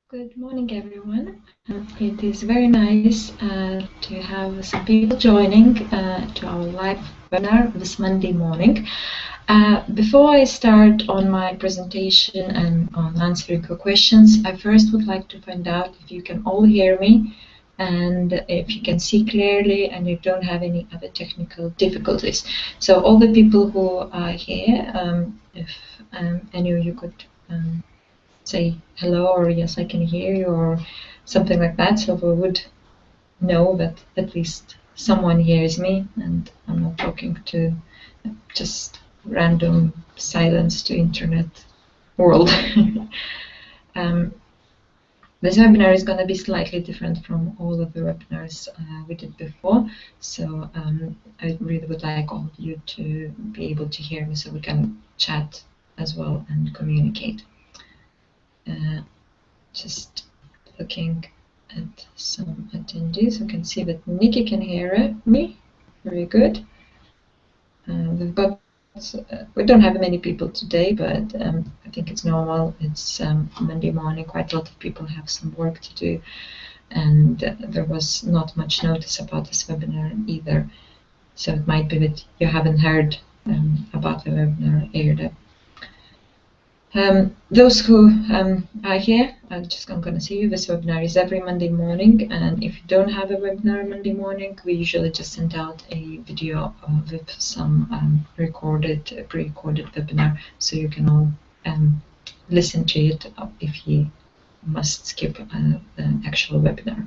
Good morning, everyone. It is very nice to have some people joining to our live webinar this Monday morning. Before I start on my presentation and on answering your questions, I first would like to find out if you can all hear me and if you can see clearly and you don't have any other technical difficulties. So all the people who are here, if any of you could say hello or yes, I can hear you or something like that, so we would know that at least someone hears me and I'm not talking to just random silence to internet world. This webinar is going to be slightly different from all of the webinars we did before, so I really would like all of you to be able to hear me so we can chat as well and communicate. Just looking at some attendees, you can see that Nikki can hear me. Very good. We've got we don't have many people today, but I think it's normal. It's Monday morning. Quite a lot of people have some work to do, and there was not much notice about this webinar either. So it might be that you haven't heard about the webinar either. Those who are here, I'm going to see you. This webinar is every Monday morning, and if you don't have a webinar Monday morning, we usually just send out a video with some pre-recorded webinar, so you can all listen to it if you must skip the actual webinar.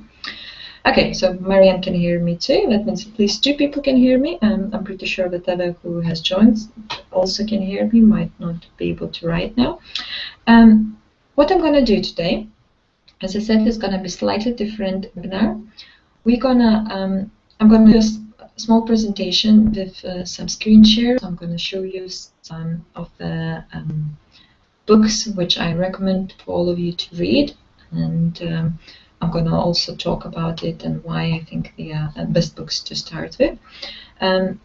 Okay, so Marianne can hear me too. That means at least 2 people can hear me. I'm pretty sure that Eva, who has joined, also can hear me, might not be able to right now. What I'm going to do today, as I said, is going to be slightly different webinar. I'm going to do a small presentation with some screen shares. I'm going to show you some of the books which I recommend for all of you to read, and I'm going to also talk about it and why I think they are the best books to start with. And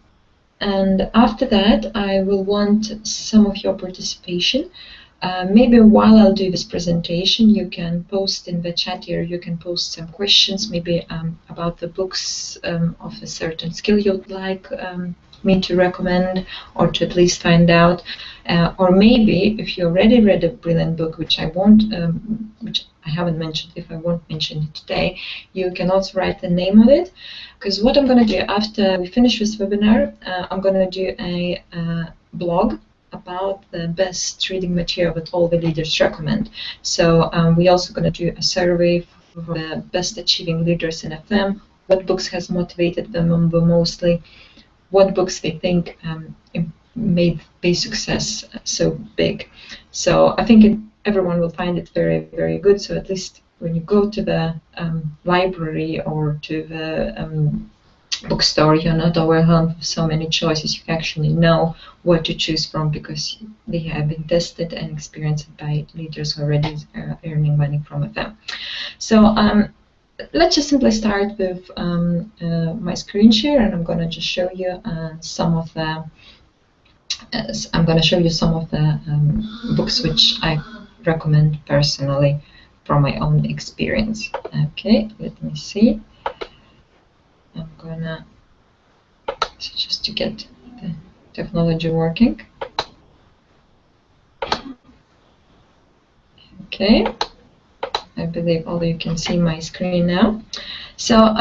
after that, I will want some of your participation. Maybe while I'll do this presentation, you can post in the chat here, you can post some questions, maybe about the books of a certain skill you'd like me to recommend or to at least find out. Or maybe if you already read a brilliant book, which I won't, which I haven't mentioned, if I won't mention it today, you can also write the name of it. Because what I'm going to do after we finish this webinar, I'm going to do a blog about the best reading material that all the leaders recommend. So we're also going to do a survey for the best achieving leaders in FM, what books has motivated them the mostly, what books they think made their success so big. So I think everyone will find it very, very good. So at least when you go to the library or to the bookstore, you're not overwhelmed with so many choices. You actually know what to choose from because they have been tested and experienced by leaders who already are earning money from them. So let's just simply start with my screen share, and I'm going to just show you some of the books which I recommend personally from my own experience. Okay, let me see. I'm gonna just to get the technology working. Okay, I believe all of you can see my screen now. So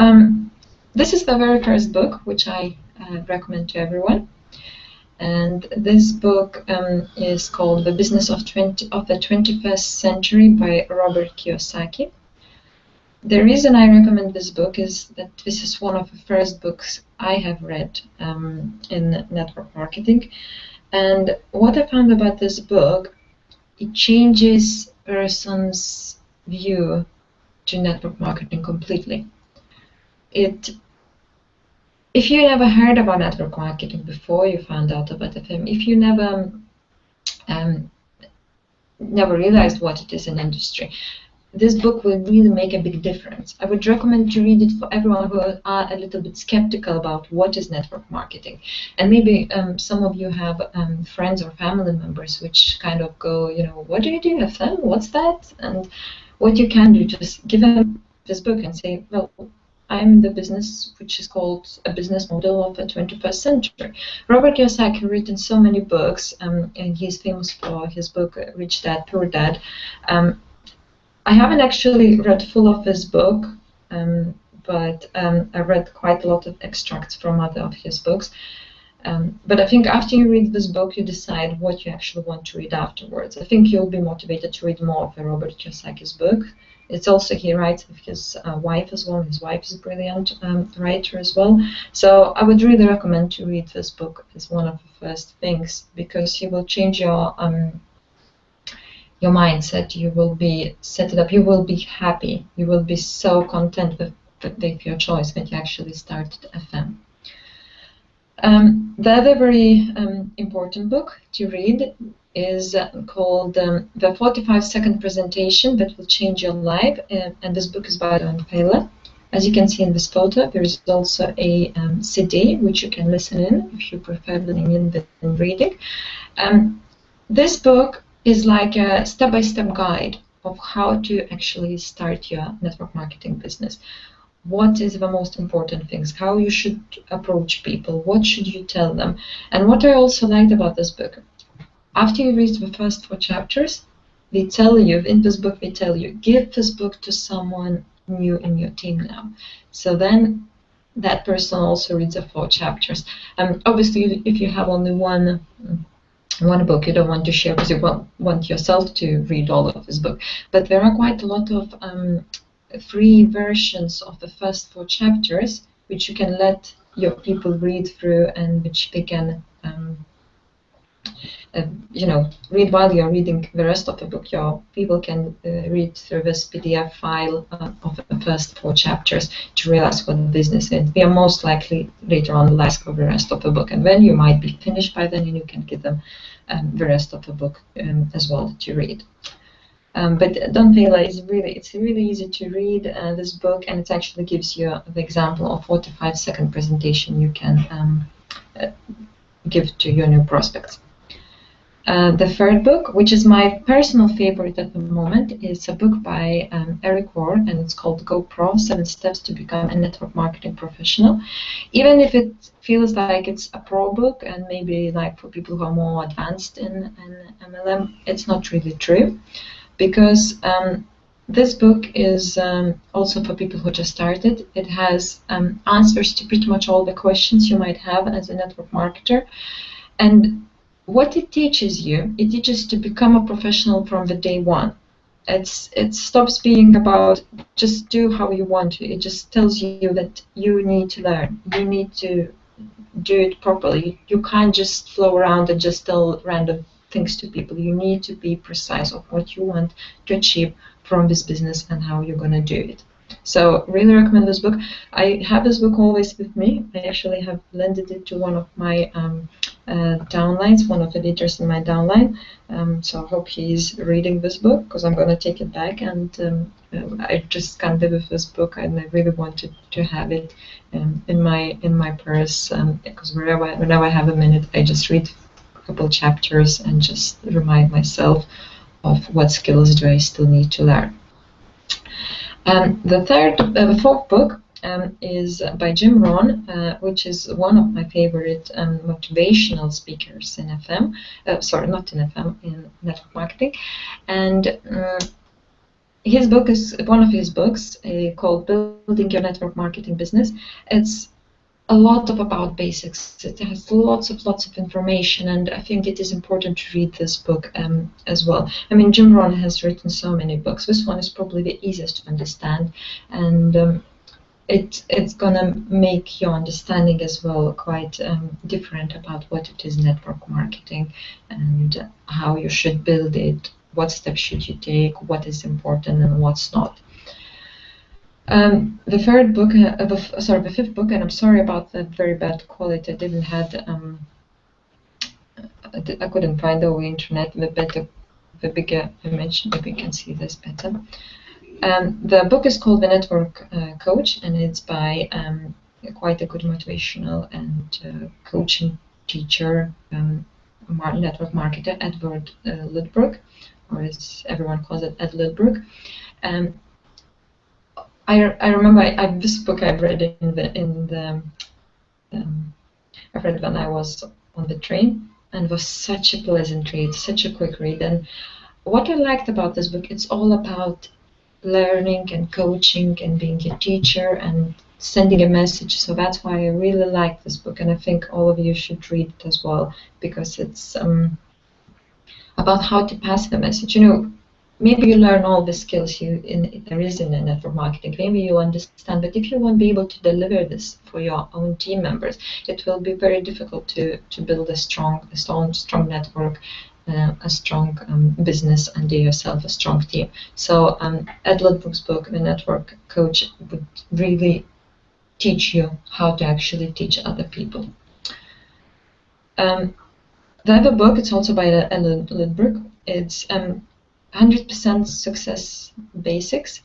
this is the very first book which I recommend to everyone, and this book is called The Business of the 21st Century by Robert Kiyosaki. The reason I recommend this book is that this is one of the first books I have read in network marketing, and what I found about this book, it changes a person's view to network marketing completely. If you never heard about network marketing before you found out about FM, if you never realized what it is in industry, this book will really make a big difference. I would recommend to read it for everyone who are a little bit skeptical about what is network marketing. And maybe some of you have friends or family members which kind of go, you know, what do you do, FM? What's that? And what you can do, just give them this book and say, well, I'm in the business which is called a business model of the 21st century. Robert Kiyosaki has written so many books, and he's famous for his book, Rich Dad, Poor Dad. I haven't actually read full of his book, but I read quite a lot of extracts from other of his books. But I think after you read this book, you decide what you actually want to read afterwards. I think you'll be motivated to read more of Robert Kiyosaki's book. It's also, he writes with his wife as well. His wife is a brilliant writer as well. So I would really recommend to read this book as one of the first things, because he will change your mindset. You will be set it up. You will be happy. You will be so content with your choice when you actually started FM. The other very important book to read is called The 45-Second Presentation That Will Change Your Life, and this book is by Don Payla. As you can see in this photo, there is also a CD which you can listen in if you prefer listening in than reading. This book is like a step-by-step guide of how to actually start your network marketing business. What is the most important things, how you should approach people, what should you tell them. And what I also liked about this book, after you read the first 4 chapters, they tell you, in this book they tell you, give this book to someone new in your team now. So then that person also reads the 4 chapters. Obviously, if you have only one book, you don't want to share because you want yourself to read all of this book. But there are quite a lot of free versions of the first 4 chapters, which you can let your people read through, and which they can, read while you're reading the rest of the book. Your people can read through this PDF file of the first 4 chapters to realize what the business is. We are most likely later on will ask for the rest of the book, and then you might be finished by then, and you can give them the rest of the book as well to read. But Don Payla is it's really easy to read this book, and it actually gives you the example of 45-second presentation you can give to your new prospects. The third book, which is my personal favorite at the moment, is a book by Eric Ward, and it's called Go Pro: 7 Steps to Become a Network Marketing Professional. Even if it feels like it's a pro book, and maybe like for people who are more advanced in MLM, it's not really true. Because this book is also for people who just started. It has answers to pretty much all the questions you might have as a network marketer. And what it teaches you, it teaches to become a professional from the day one. It stops being about just do how you want to. It just tells you that you need to learn. You need to do it properly. You can't just flow around and just tell random things to people. You need to be precise of what you want to achieve from this business and how you're going to do it. So really recommend this book. I have this book always with me. I actually have lended it to one of my downlines, one of the leaders in my downline. So I hope he's reading this book, because I'm going to take it back, and I just can't live with this book, and I really wanted to have it in my purse, because whenever I have a minute, I just read couple chapters and just remind myself of what skills do I still need to learn. The fourth book is by Jim Rohn, which is one of my favorite motivational speakers in FM. Sorry, not in FM, in network marketing. And his book is one of his books called Building Your Network Marketing Business. It's a lot about basics. It has lots of information, and I think it is important to read this book as well. I mean, Jim Rohn has written so many books. This one is probably the easiest to understand, and it's gonna make your understanding as well quite different about what it is network marketing and how you should build it, what steps should you take, what is important and what's not. The fifth book, and I'm sorry about the very bad quality. I didn't have, I couldn't find over internet the bigger image. Maybe you can see this better. The book is called The Network Coach, and it's by quite a good motivational and coaching teacher, network marketer, Edward Ludbrook, or as everyone calls it, Ed Ludbrook. I remember this book I've read I've read when I was on the train, and it was such a pleasant read, such a quick read. And what I liked about this book, it's all about learning and coaching and being a teacher and sending a message. So that's why I really like this book, and I think all of you should read it as well, because it's about how to pass the message. You know, maybe you learn all the skills there is in network marketing. Maybe you understand, but if you won't be able to deliver this for your own team members, it will be very difficult to build a strong network, a strong business, and yourself a strong team. So Ed Ludbrook's book, The Network Coach, would really teach you how to actually teach other people. The other book, it's also by Ed Ludbrook. It's 100% Success Basics.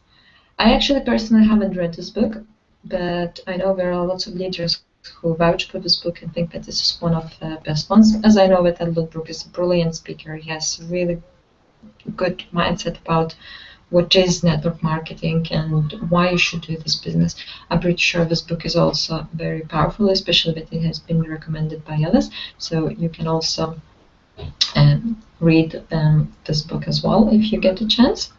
I actually personally haven't read this book, but I know there are lots of leaders who vouch for this book and think that this is one of the best ones. As I know that Ed Ludbrook is a brilliant speaker. He has a really good mindset about what is network marketing and why you should do this business. I'm pretty sure this book is also very powerful, especially that it has been recommended by others. So you can also read this book as well if you get a chance.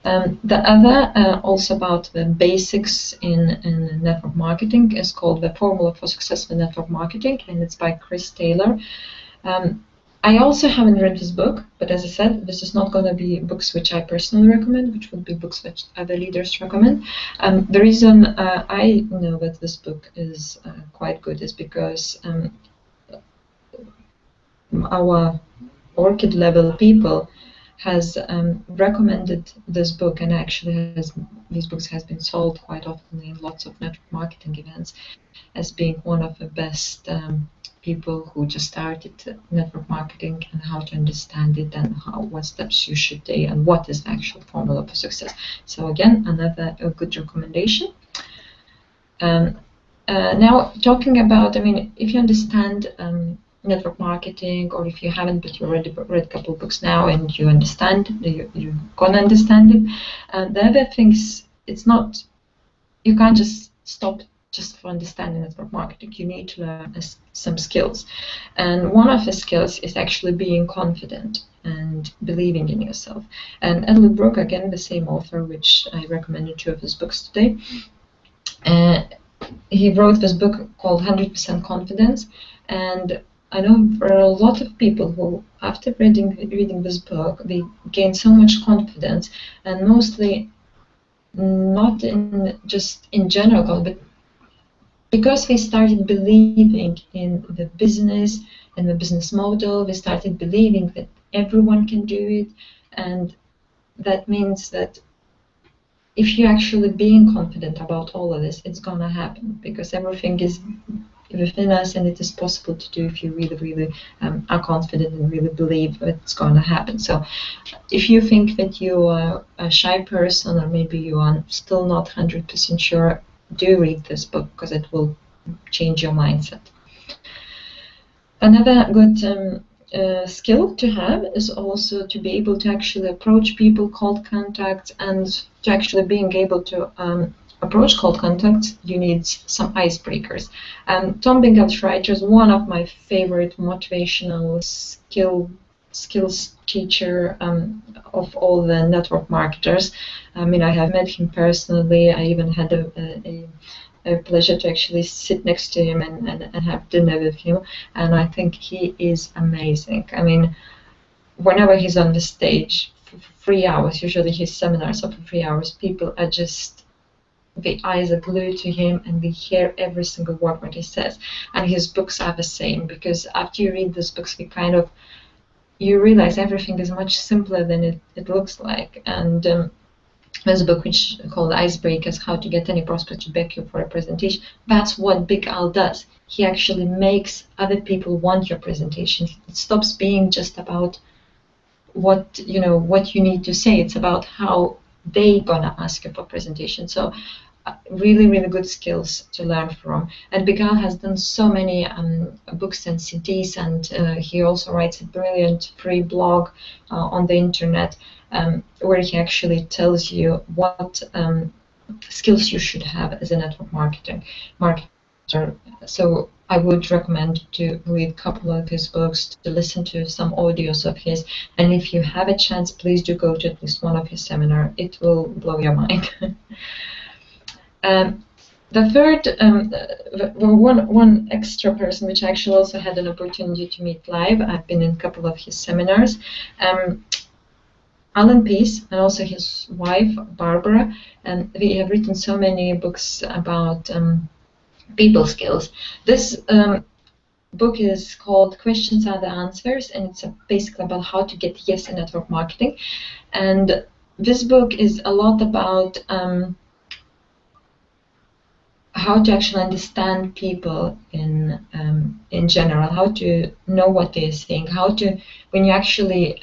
The other, also about the basics in network marketing, is called The Formula for Successful Network Marketing, and it's by Chris Taylor. I also haven't read this book, but as I said, this is not going to be books which I personally recommend, which would be books which other leaders recommend. The reason I know that this book is quite good is because our orchid level people has recommended this book, and actually these books has been sold quite often in lots of network marketing events as being one of the best people who just started network marketing and how to understand it and what steps you should take and what is the actual formula for success. So again, another good recommendation. Now talking about, I mean, if you understand network marketing, or if you haven't but you already read a couple of books now and you understand, you're gonna understand it. The other things, it's not, you can't just stop just for understanding network marketing. You need to learn some skills, and one of the skills is actually being confident and believing in yourself. And Ed Ludbrook, again the same author which I recommended two of his books today, he wrote this book called 100% Confidence, and I know there are a lot of people who, after reading this book, they gain so much confidence, and mostly not just in general, but because they started believing in the business and the business model. They started believing that everyone can do it, and that means that if you're actually being confident about all of this, it's gonna happen, because everything is within us, and it is possible to do if you really are confident and really believe it's going to happen. So if you think that you are a shy person, or maybe you are still not 100% sure, do read this book, because it will change your mindset. Another good skill to have is also to be able to actually approach people, cold contacts, and to actually being able to approach cold contacts, you need some icebreakers. Tom Bingham-Schreiter is one of my favorite motivational skills teacher of all the network marketers. I mean, I have met him personally. I even had a pleasure to actually sit next to him and have dinner with him, and I think he is amazing. I mean, whenever he's on the stage for 3 hours, usually his seminars are for 3 hours, people are just, the eyes are glued to him and they hear every single word what he says. And his books are the same, because after you read these books, you realize everything is much simpler than it looks like. And there's a book which is called Icebreakers, How to Get Any Prospect to Back You for a Presentation. That's what Big Al does. He actually makes other people want your presentation. It stops being just about what you need to say. It's about how they gonna ask you for presentation. So really, really good skills to learn from. And Bigal has done so many books and CDs, and he also writes a brilliant free blog on the internet where he actually tells you what skills you should have as a network marketer. So I would recommend to read a couple of his books, to listen to some audios of his, and if you have a chance, please do go to at least one of his seminars. It will blow your mind. The third, one extra person, which I actually also had an opportunity to meet live. I've been in a couple of his seminars. Alan Peace and also his wife Barbara, and we have written so many books about people skills. This book is called Questions Are the Answers, and it's basically about how to get yes in network marketing. And this book is a lot about how to actually understand people in general, how to know what they're saying, how to, when you actually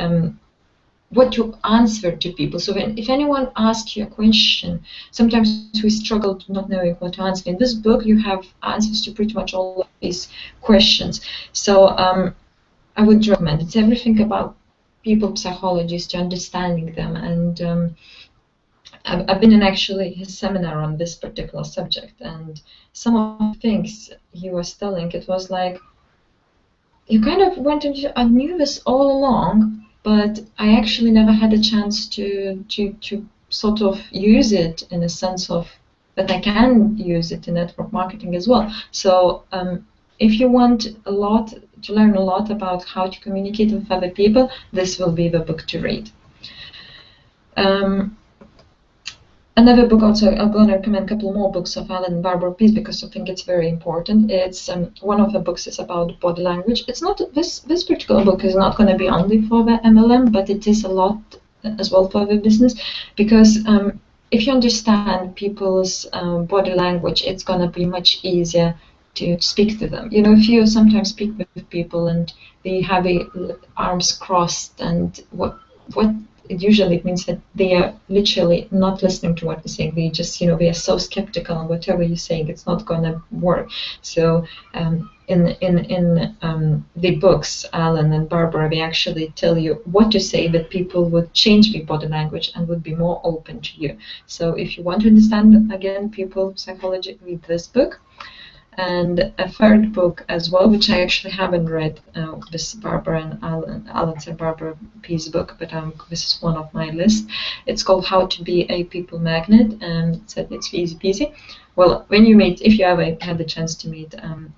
what to answer to people. So if anyone asks you a question, sometimes we struggle not knowing what to answer. In this book, you have answers to pretty much all of these questions. So I would recommend. It's everything about people psychologies, to understanding them. And I've been in actually his seminar on this particular subject, and some of the things he was telling, it was like, you kind of went into, I knew this all along, but I actually never had a chance to sort of use it in a sense of that I can use it in network marketing as well. So if you want to learn a lot about how to communicate with other people, this will be the book to read. Another book also, I'm going to recommend a couple more books of Alan and Barbara Peace because I think it's very important. It's one of the books is about body language. It's not, this particular book is not going to be only for the MLM, but it is a lot as well for the business, because if you understand people's body language, it's going to be much easier to speak to them. You know, if you sometimes speak with people and they have arms crossed, and what it usually means that they are literally not listening to what you're saying. They just, you know, they are so skeptical, and whatever you're saying, it's not going to work. So in the books, Alan and Barbara, they actually tell you what to say, that people would change their body language and would be more open to you. So if you want to understand, again, people psychology, read this book. And a third book as well, which I actually haven't read, this Barbara and Alan's and Barbara Peace book, but this is one of my list. It's called How to Be a People Magnet, and it's easy peasy. Well, when you meet, if you ever had the chance to meet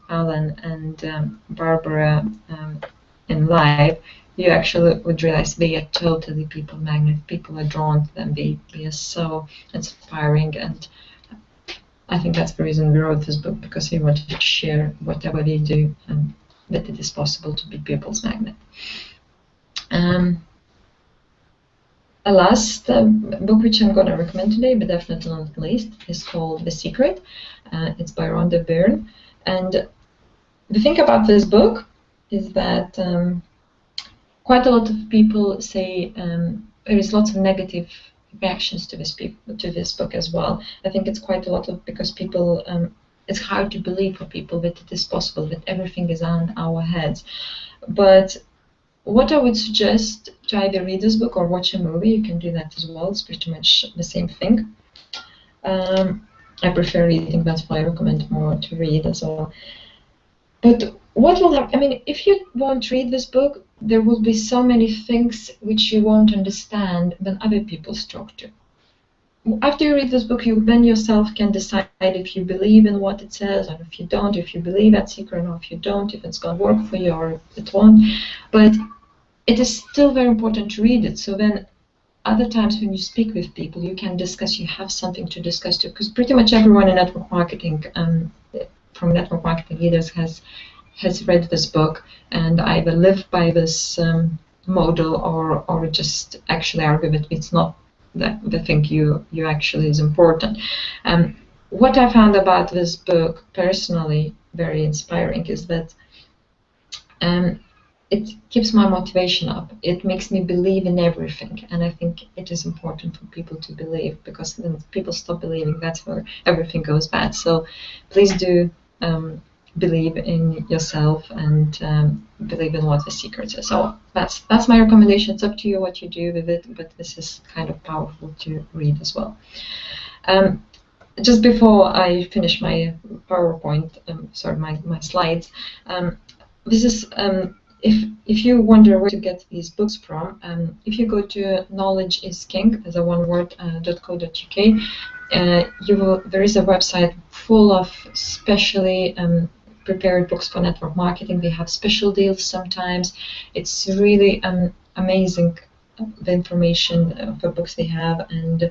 Alan and Barbara in live, you actually would realize they are totally people magnet. People are drawn to them. They are so inspiring, and I think that's the reason we wrote this book, because we wanted to share whatever they do and that it is possible to be people's magnet. A last book which I'm going to recommend today, but definitely not least, is called The Secret. It's by Rhonda Byrne. And the thing about this book is that quite a lot of people say there is lots of negative reactions to this book as well. I think it's quite a lot of, because people, it's hard to believe for people that it is possible, that everything is on our heads. But what I would suggest, to either read this book or watch a movie. You can do that as well. It's pretty much the same thing. I prefer reading, that's why I recommend more to read as well. But what will happen, I mean, if you won't read this book, there will be so many things which you won't understand when other people talk to. After you read this book, you then yourself can decide if you believe in what it says, or if you don't, if you believe that secret, or if you don't, if it's going to work for you or if it won't. But it is still very important to read it, so then other times when you speak with people, you can discuss, you have something to discuss too, because pretty much everyone in network marketing, from network marketing leaders, has read this book and either lived by this model or just actually argue that it's not the thing you actually is important. What I found about this book personally very inspiring is that it keeps my motivation up. It makes me believe in everything, and I think it is important for people to believe, because when people stop believing, that's where everything goes bad. So please do believe in yourself and believe in what the secret is. So that's my recommendation. It's up to you what you do with it, but this is kind of powerful to read as well. Just before I finish my PowerPoint, sorry, my slides, this is if you wonder where to get these books from, if you go to Knowledge is King as a one word .co.uk, there is a website full of specially prepared books for network marketing. They have special deals sometimes. It's really amazing, the information for books they have, and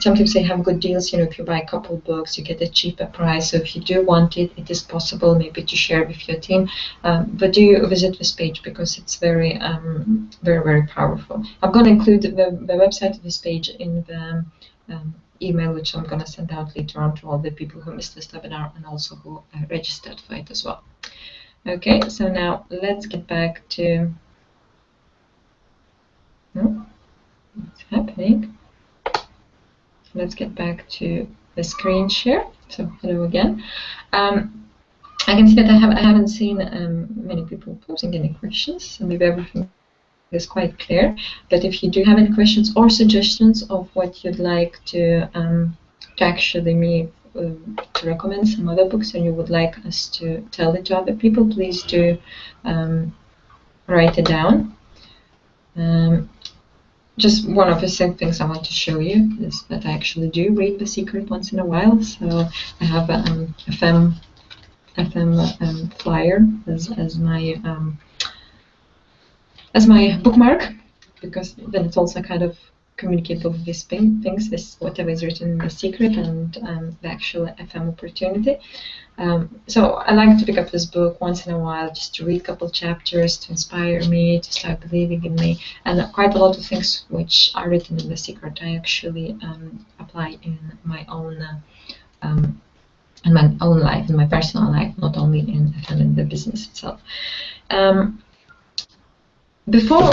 sometimes they have good deals. If you buy a couple books, you get a cheaper price. So if you do want it, it is possible maybe to share with your team. But do visit this page, because it's very, very powerful. I'm going to include the website of this page in the email, which I'm going to send out later on to all the people who missed this webinar and also who registered for it as well. Okay, so now let's get back to what's happening. Let's get back to the screen share. So hello again. I can see that I haven't seen many people posing any questions, so maybe everything is quite clear. But if you do have any questions or suggestions of what you'd like to actually me to recommend some other books, and you would like us to tell it to other people, please do write it down. Just one of the things I want to show you is that I actually do read The Secret once in a while. So I have a FM flyer as my bookmark, because then it's also kind of communicate both of these things, this whatever is written in The Secret and the actual FM opportunity. So I like to pick up this book once in a while, just to read a couple chapters to inspire me, to start believing in me. And quite a lot of things which are written in The Secret I actually apply in my own life, in my personal life, not only in FM and the business itself. Before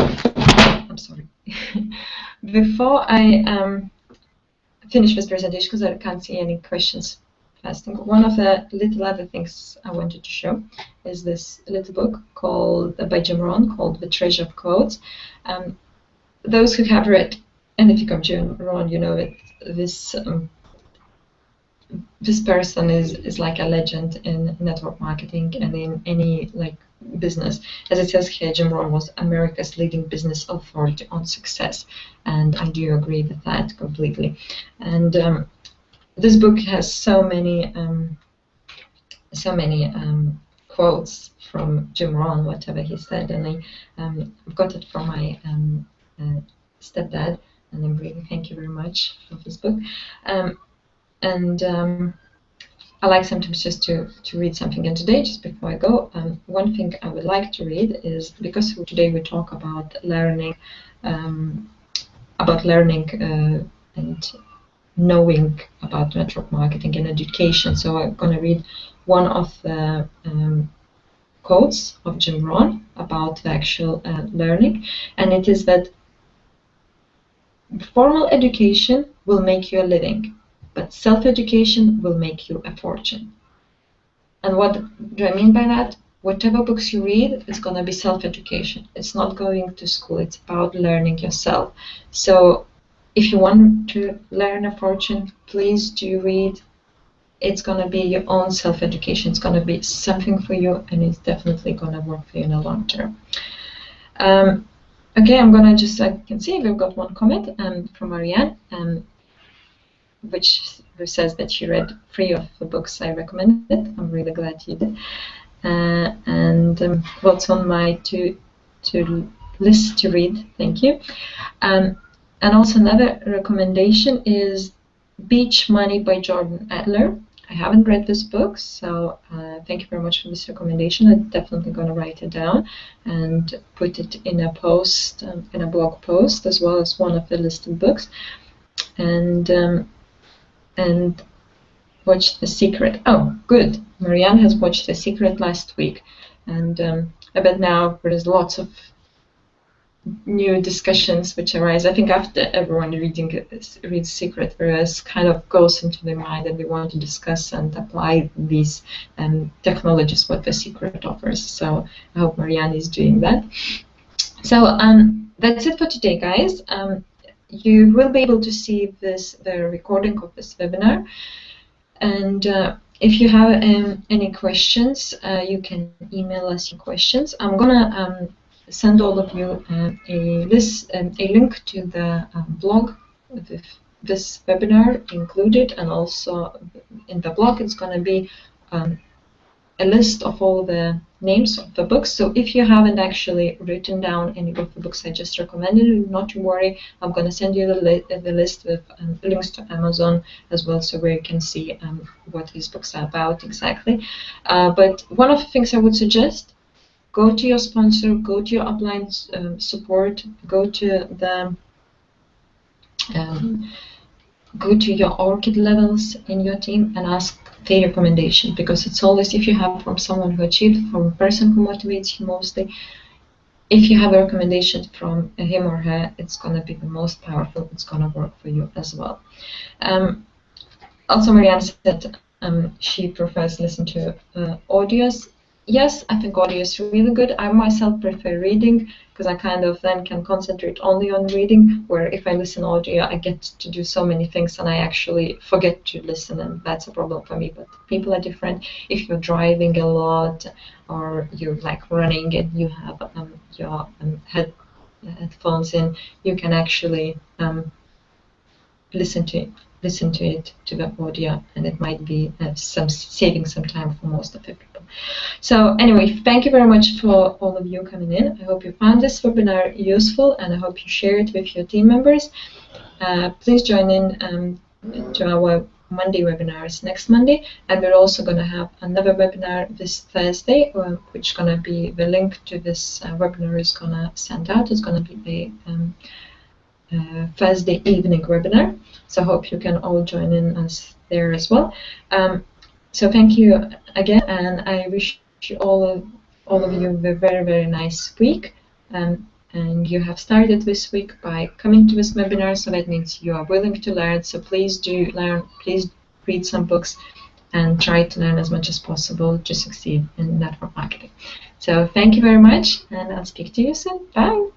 I finish this presentation, because I can't see any questions fasting, one of the little other things I wanted to show is this little book by Jim Rohn called The Treasure of Quotes. Those who have read anything of Jim Rohn, you know that this person is like a legend in network marketing and in any business. As it says here, Jim Rohn was America's leading business authority on success, and I do agree with that completely. And this book has so many quotes from Jim Rohn, whatever he said, and I've got it from my stepdad, and I'm really thank you very much for this book. I like sometimes just to read something. And today, just before I go, one thing I would like to read is, because today we talk about learning and knowing about network marketing and education. So I'm going to read one of the quotes of Jim Rohn about the actual learning, and it is that formal education will make you a living, but self-education will make you a fortune. And what do I mean by that? Whatever books you read, it's going to be self-education. It's not going to school. It's about learning yourself. So if you want to learn a fortune, please do read. It's going to be your own self-education. It's going to be something for you, and it's definitely going to work for you in the long term. Okay, I'm going to I can see we've got one comment from Marianne, who says that she read 3 of the books I recommended. I'm really glad you did. And what's on my to list to read? Thank you. And also another recommendation is Beach Money by Jordan Adler. I haven't read this book, so thank you very much for this recommendation. I'm definitely going to write it down and put it in a post, in a blog post, as well as one of the listed books. And watch The Secret. Oh, good. Marianne has watched The Secret last week, and But now there is lots of new discussions which arise. I think after everyone reads Secret, whereas kind of goes into their mind and they want to discuss and apply these technologies what the Secret offers. So I hope Marianne is doing that. So that's it for today, guys. You will be able to see the recording of this webinar, and if you have any questions, you can email us your questions. I'm gonna send all of you a link to the blog with this webinar included, and also in the blog it's going to be a list of all the names of the books. So if you haven't actually written down any of the books I just recommended, not to worry. I'm going to send you the list with links to Amazon as well, so where you can see what these books are about exactly. But one of the things I would suggest, go to your sponsor, go to your upline support, go to your orchid levels in your team and ask their recommendation, because it's always, if you have from someone who achieved, from a person who motivates you mostly, if you have a recommendation from him or her, it's going to be the most powerful. It's going to work for you as well. Also, Marianne said she prefers listen to audios. Yes, I think audio is really good. I myself prefer reading, because I kind of then can concentrate only on reading, where if I listen audio, I get to do so many things and I actually forget to listen, and that's a problem for me. But people are different. If you're driving a lot, or you're like running and you have your headphones in, you can actually listen to the audio, and it might be saving some time for most of the people. So anyway, thank you very much for all of you coming in. I hope you found this webinar useful, and I hope you share it with your team members. Please join in to our Monday webinars next Monday, and we're also going to have another webinar this Thursday, which is going to be, the link to this webinar is going to send out. It's going to be a Thursday evening webinar, so I hope you can all join in us there as well. So thank you again, and I wish you all of you a very, very nice week. And you have started this week by coming to this webinar, so that means you are willing to learn. So please do learn, please read some books, and try to learn as much as possible to succeed in network marketing. So thank you very much, and I'll speak to you soon. Bye.